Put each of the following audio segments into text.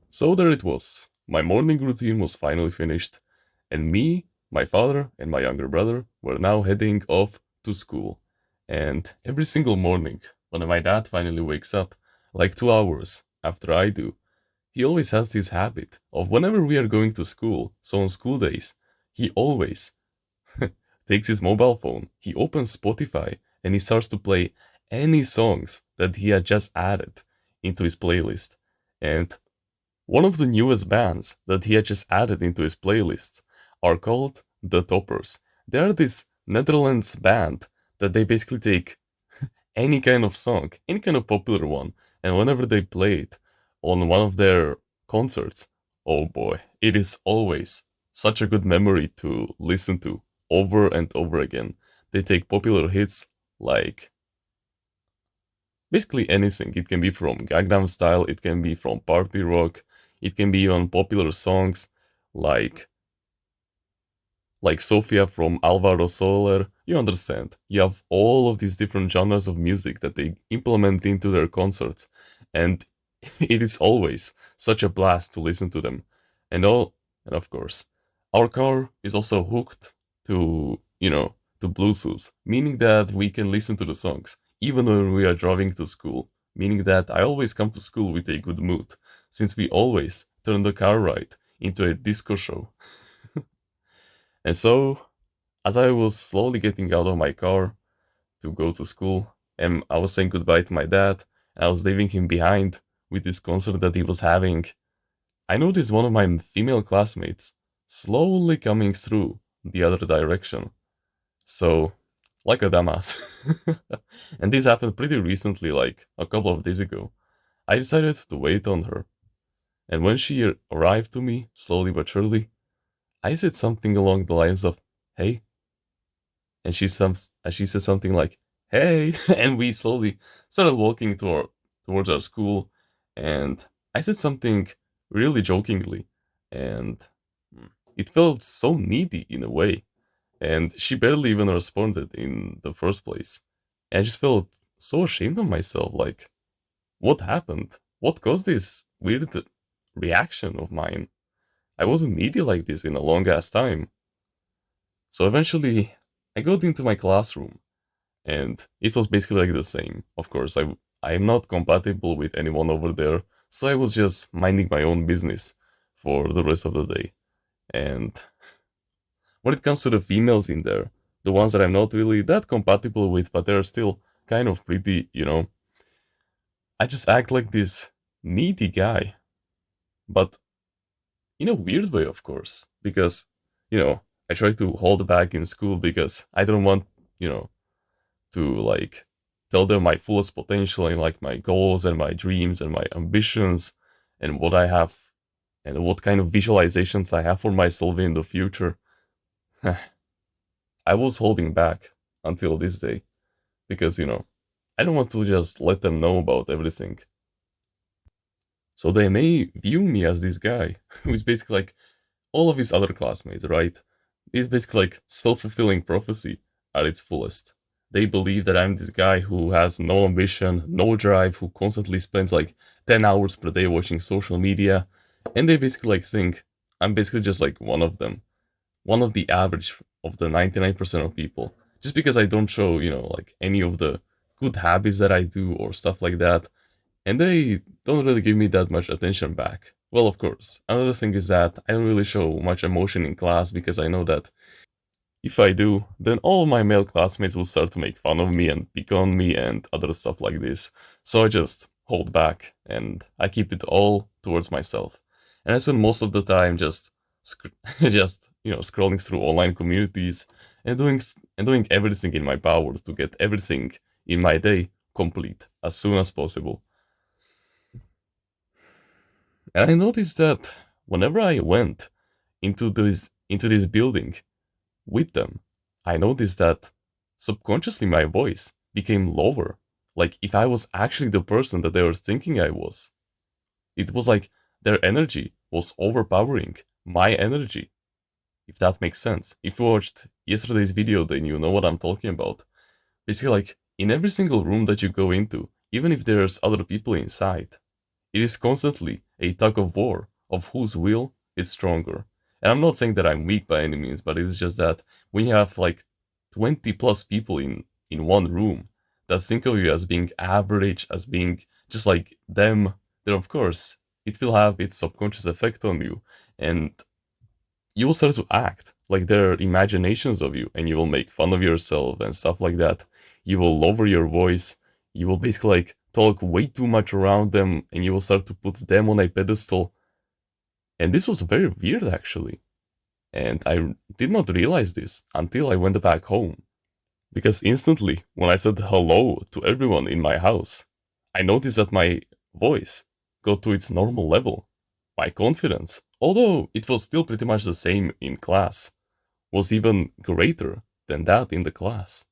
So there it was. My morning routine was finally finished, and me, my father, and my younger brother were now heading off to school. And every single morning, when my dad finally wakes up, like 2 hours after I do, he always has this habit of whenever we are going to school, so on school days, he always takes his mobile phone, he opens Spotify, and he starts to play any songs that he had just added into his playlist. And one of the newest bands that he had just added into his playlist are called The Toppers. They are this Netherlands band that they basically take any kind of song, any kind of popular one, and whenever they play it on one of their concerts, oh boy, it is always such a good memory to listen to over and over again. They take popular hits like basically anything. It can be from Gangnam Style, it can be from party rock, it can be on popular songs like Sofia from Alvaro Soler. You understand. You have all of these different genres of music that they implement into their concerts, and it is always such a blast to listen to them. And of course, our car is also hooked to, to Bluetooth, meaning that we can listen to the songs even when we are driving to school, meaning that I always come to school with a good mood, since we always turn the car ride into a disco show. And so, as I was slowly getting out of my car to go to school, and I was saying goodbye to my dad, and I was leaving him behind with this concert that he was having, I noticed one of my female classmates slowly coming through the other direction. So, like a dumbass. And this happened pretty recently, like a couple of days ago. I decided to wait on her. And when she arrived to me, slowly but surely, I said something along the lines of, "Hey," and she said something like "Hey," and we slowly started walking towards our school, and I said something really jokingly, and it felt so needy in a way, and she barely even responded in the first place. And I just felt so ashamed of myself, like what happened? What caused this weird reaction of mine? I wasn't needy like this in a long ass time. So eventually, I got into my classroom and it was basically like the same. Of course, I am not compatible with anyone over there, so I was just minding my own business for the rest of the day. And when it comes to the females in there, the ones that I'm not really that compatible with, but they're still kind of pretty, I just act like this needy guy, but in a weird way, of course, because you know I try to hold back in school because I don't want, you know, to like tell them my fullest potential and like my goals and my dreams and my ambitions and what I have and what kind of visualizations I have for myself in the future. I was holding back until this day because, I don't want to just let them know about everything. So they may view me as this guy who is basically like all of his other classmates, right? It's basically like self fulfilling prophecy at its fullest. They believe that I'm this guy who has no ambition, no drive, who constantly spends like 10 hours per day watching social media. And they basically like think I'm basically just like one of them, one of the average of the 99% of people. Just because I don't show, like any of the good habits that I do or stuff like that, and they don't really give me that much attention back. Well, of course, another thing is that I don't really show much emotion in class because I know that if I do, then all of my male classmates will start to make fun of me and pick on me and other stuff like this. So I just hold back and I keep it all towards myself. And I spend most of the time just just scrolling through online communities and doing everything in my power to get everything in my day complete as soon as possible. And I noticed that whenever I went into this building with them, I noticed that subconsciously my voice became lower. Like if I was actually the person that they were thinking I was. It was like their energy was overpowering my energy, if that makes sense. If you watched yesterday's video, then you know what I'm talking about. Basically, like in every single room that you go into, even if there's other people inside, It is constantly a tug of war of whose will is stronger. And I'm not saying that I'm weak by any means, but it's just that when you have like 20 plus people in one room that think of you as being average, as being just like them, then of course it will have its subconscious effect on you, and you will start to act like their imaginations of you, and you will make fun of yourself and stuff like that. You will lower your voice. You will basically like talk way too much around them, and you will start to put them on a pedestal. And this was very weird actually. And I did not realize this until I went back home. Because instantly, when I said hello to everyone in my house, I noticed that my voice got to its normal level. My confidence, although it was still pretty much the same in class, was even greater than that in the class.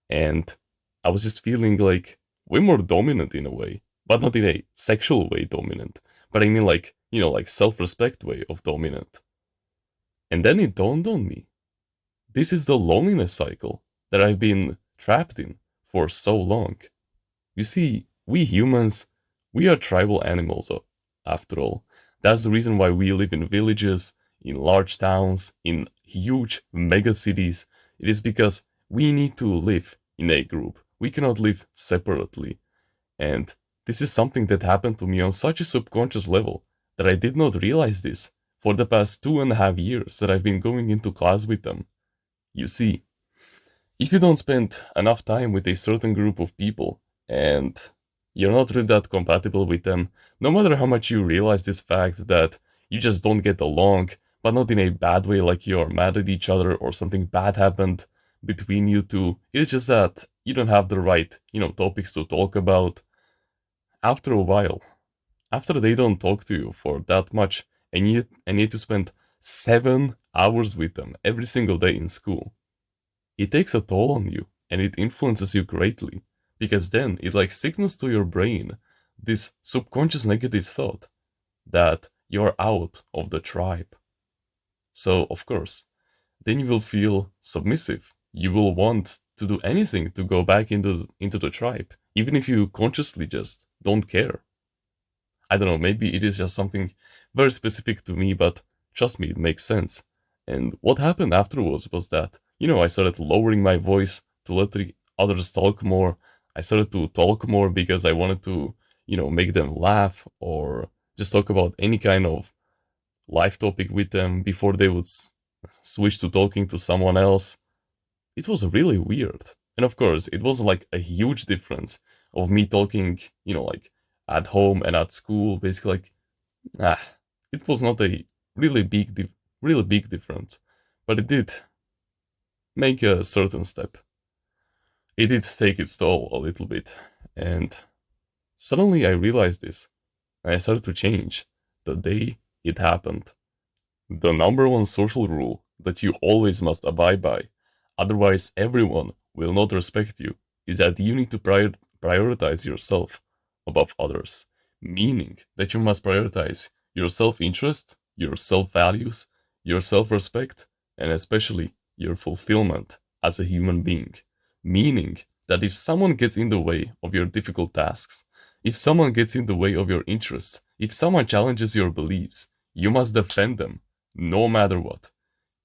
And I was just feeling like way more dominant in a way, but not in a sexual way dominant, but I mean like, like self respect way of dominant. And then it dawned on me, this is the loneliness cycle that I've been trapped in for so long. You see, we humans, we are tribal animals after all. That's the reason why we live in villages, in large towns, in huge mega cities. It is because we need to live in a group. We cannot live separately. And this is something that happened to me on such a subconscious level that I did not realize this for the past 2.5 years that I've been going into class with them. You see, if you don't spend enough time with a certain group of people and you're not really that compatible with them, no matter how much you realize this fact that you just don't get along, but not in a bad way like you're mad at each other or something bad happened between you two, it's just that you don't have the right, topics to talk about. After a while, after they don't talk to you for that much and you need to spend 7 hours with them every single day in school, it takes a toll on you and it influences you greatly because then it like signals to your brain this subconscious negative thought that you're out of the tribe. So of course, then you will feel submissive. You will want to do anything to go back into the tribe, even if you consciously just don't care. I don't know, maybe it is just something very specific to me, but trust me, it makes sense. And what happened afterwards was that, I started lowering my voice to let the others talk more. I started to talk more because I wanted to, make them laugh or just talk about any kind of life topic with them before they would switch to talking to someone else. It was really weird. And of course, it was like a huge difference of me talking, like at home and at school. Basically, like, ah, it was not a really big difference, but it did make a certain step. It did take its toll a little bit, and suddenly I realized this. I started to change the day it happened. The number one social rule that you always must abide by, otherwise everyone will not respect you, is that you need to prioritize yourself above others. Meaning that you must prioritize your self interest, your self values, your self respect, and especially your fulfillment as a human being. Meaning that if someone gets in the way of your difficult tasks, if someone gets in the way of your interests, if someone challenges your beliefs, you must defend them no matter what.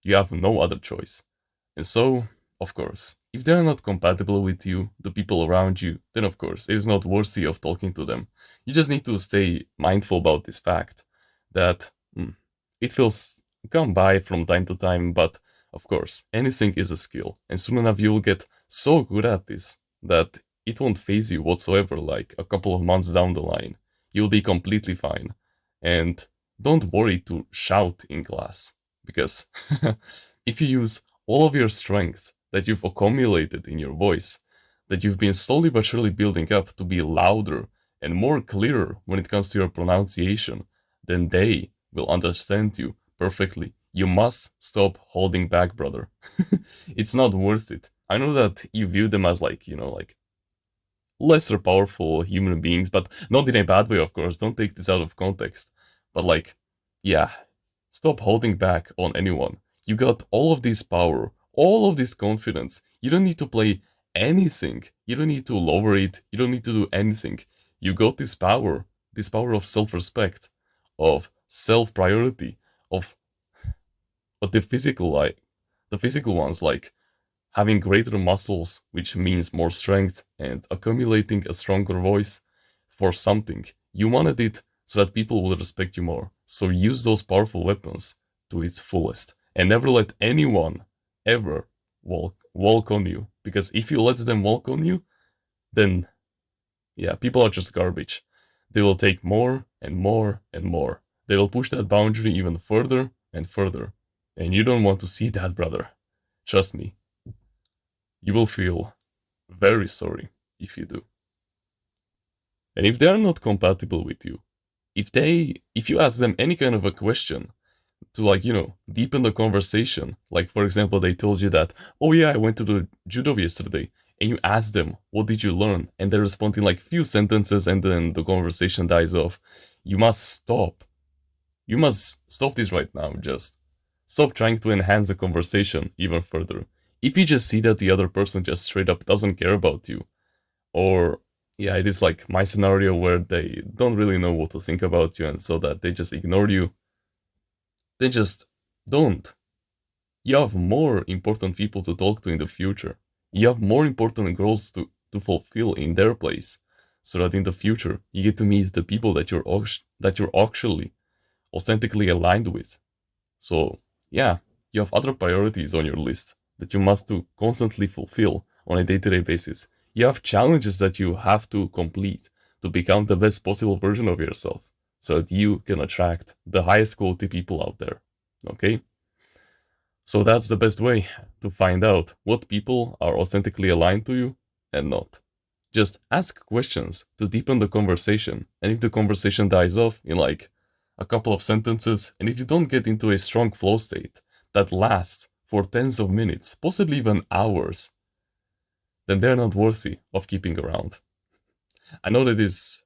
You have no other choice. And so, of course, if they're not compatible with you, the people around you, then of course it is not worthy of talking to them. You just need to stay mindful about this fact that it will come by from time to time, but of course, anything is a skill, and soon enough you will get so good at this that it won't phase you whatsoever, like a couple of months down the line. You'll be completely fine. And don't worry to shout in class, because if you use all of your strength that you've accumulated in your voice, that you've been slowly but surely building up to be louder and more clearer when it comes to your pronunciation, then they will understand you perfectly. You must stop holding back, brother. It's not worth it. I know that you view them as like, like lesser powerful human beings, but not in a bad way, of course. Don't take this out of context. But like, yeah, stop holding back on anyone. You got all of this power, all of this confidence. You don't need to play anything. You don't need to lower it. You don't need to do anything. You got this power. this power of self-respect, of self-priority, of the physical the physical ones like having greater muscles, which means more strength, and accumulating a stronger voice for something. You wanted it so that people will respect you more. So use those powerful weapons to its fullest. And never let anyone ever walk on you. Because if you let them walk on you, then yeah, people are just garbage. They will take more and more and more. They will push that boundary even further and further. And you don't want to see that, brother. Trust me, you will feel very sorry if you do. And if they are not compatible with you, if you ask them any kind of a question to deepen the conversation, like for example they told you that, oh yeah, I went to the judo yesterday, and you ask them what did you learn, and they respond in like few sentences and then the conversation dies off, you must stop. You must stop this right now. Just stop trying to enhance the conversation even further. If you just see that the other person just straight up doesn't care about you, or yeah, it is like my scenario where they don't really know what to think about you and so that they just ignore you, then just don't. You have more important people to talk to in the future. You have more important goals to fulfill in their place, so that in the future you get to meet the people that you're actually authentically aligned with. So yeah, you have other priorities on your list that you must to constantly fulfill on a day-to-day basis. You have challenges that you have to complete to become the best possible version of yourself, so that you can attract the highest quality people out there. Okay? So that's the best way to find out what people are authentically aligned to you and not. Just ask questions to deepen the conversation, and if the conversation dies off in like a couple of sentences, and if you don't get into a strong flow state that lasts for tens of minutes, possibly even hours, then they're not worthy of keeping around. I know that is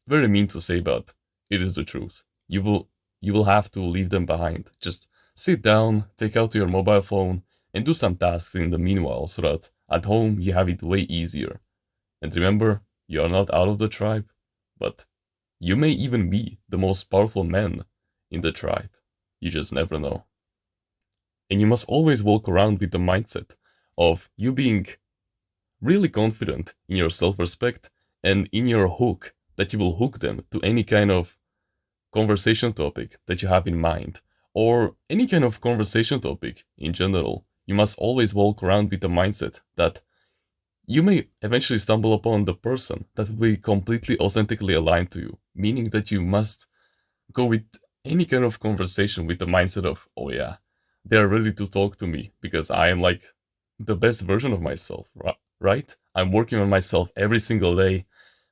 very mean to say, but it is the truth. You will have to leave them behind. Just sit down, take out your mobile phone, and do some tasks in the meanwhile so that at home you have it way easier. And remember, you are not out of the tribe, but you may even be the most powerful man in the tribe. You just never know. And you must always walk around with the mindset of you being really confident in your self respect and in your hook, that you will hook them to any kind of conversation topic that you have in mind, or any kind of conversation topic in general. You must always walk around with the mindset that you may eventually stumble upon the person that will be completely authentically aligned to you, meaning that you must go with any kind of conversation with the mindset of, oh yeah, they are ready to talk to me because I am like the best version of myself, right? I'm working on myself every single day.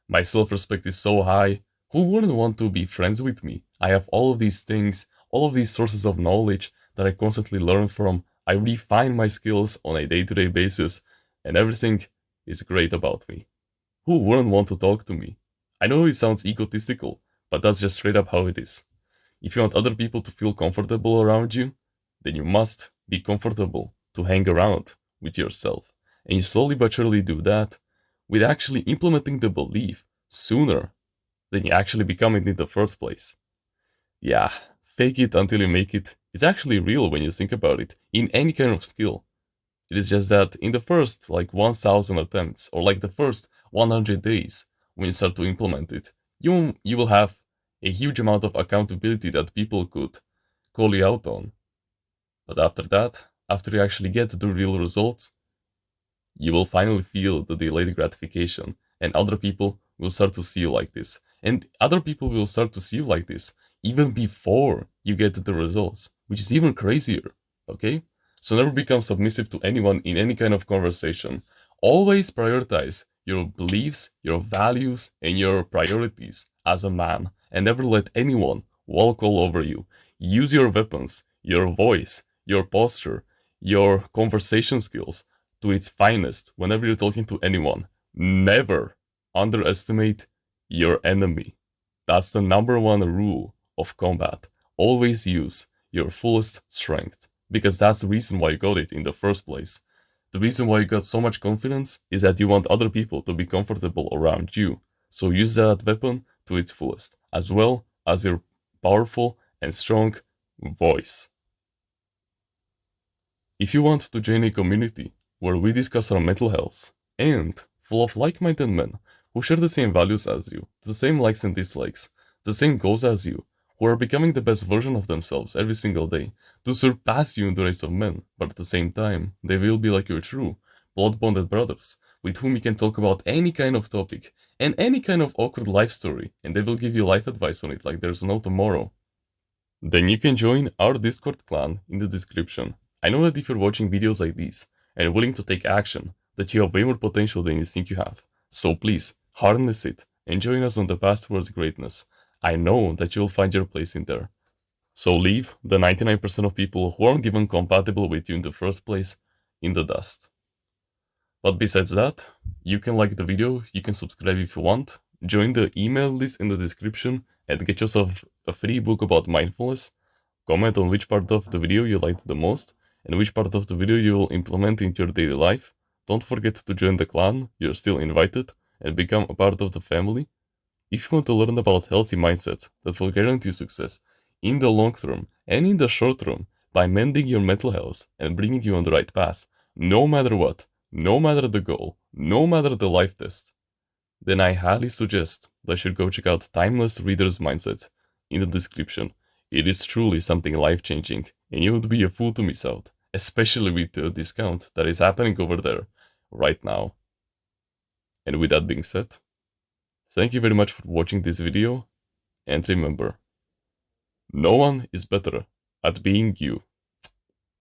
My self respect is so high. Who wouldn't want to be friends with me? I have all of these things, all of these sources of knowledge that I constantly learn from. I refine my skills on a day to day basis, and everything is great about me. Who wouldn't want to talk to me? I know it sounds egotistical, but that's just straight up how it is. If you want other people to feel comfortable around you, then you must be comfortable to hang around with yourself. And you slowly but surely do that with actually implementing the belief sooner than you actually become it in the first place. Yeah, fake it until you make it. It's actually real when you think about it, in any kind of skill. It is just that in the first like 1000 attempts, or like the first 100 days, when you start to implement it, you will have a huge amount of accountability that people could call you out on. But after that, after you actually get the real results, you will finally feel the delayed gratification, and other people will start to see you like this. And other people will start to see you like this even before you get the results, which is even crazier. Okay? So never become submissive to anyone in any kind of conversation. Always prioritize your beliefs, your values, and your priorities as a man, and never let anyone walk all over you. Use your weapons, your voice, your posture, your conversation skills to its finest whenever you're talking to anyone. Never underestimate your enemy. That's the number one rule of combat. Always use your fullest strength, because that's the reason why you got it in the first place. The reason why you got so much confidence is that you want other people to be comfortable around you. So use that weapon to its fullest. as well as your powerful and strong voice. If you want to join a community where we discuss our mental health and full of like-minded men who share the same values as you, the same likes and dislikes, the same goals as you, who are becoming the best version of themselves every single day to surpass you in the race of men, but at the same time, they will be like your true, blood-bonded brothers with whom you can talk about any kind of topic and any kind of awkward life story, and they will give you life advice on it like there's no tomorrow. Then you can join our Discord clan in the description. I know that if you're watching videos like these and willing to take action, that you have way more potential than you think you have. So please, harness it and join us on the path towards greatness. I know that you'll find your place in there. So leave the 99% of people who aren't even compatible with you in the first place in the dust. But besides that, you can like the video, you can subscribe if you want, join the email list in the description, and get yourself a free book about mindfulness. Comment on which part of the video you liked the most, and which part of the video you will implement into your daily life. Don't forget to join the clan, you're still invited, and become a part of the family. If you want to learn about healthy mindsets that will guarantee success in the long term and in the short term by mending your mental health and bringing you on the right path, no matter what, no matter the goal, no matter the life test, then I highly suggest that you should go check out Timeless Reader's Mindset in the description. It is truly something life changing, and you would be a fool to miss out, especially with the discount that is happening over there right now. And with that being said, thank you very much for watching this video, and remember, no one is better at being you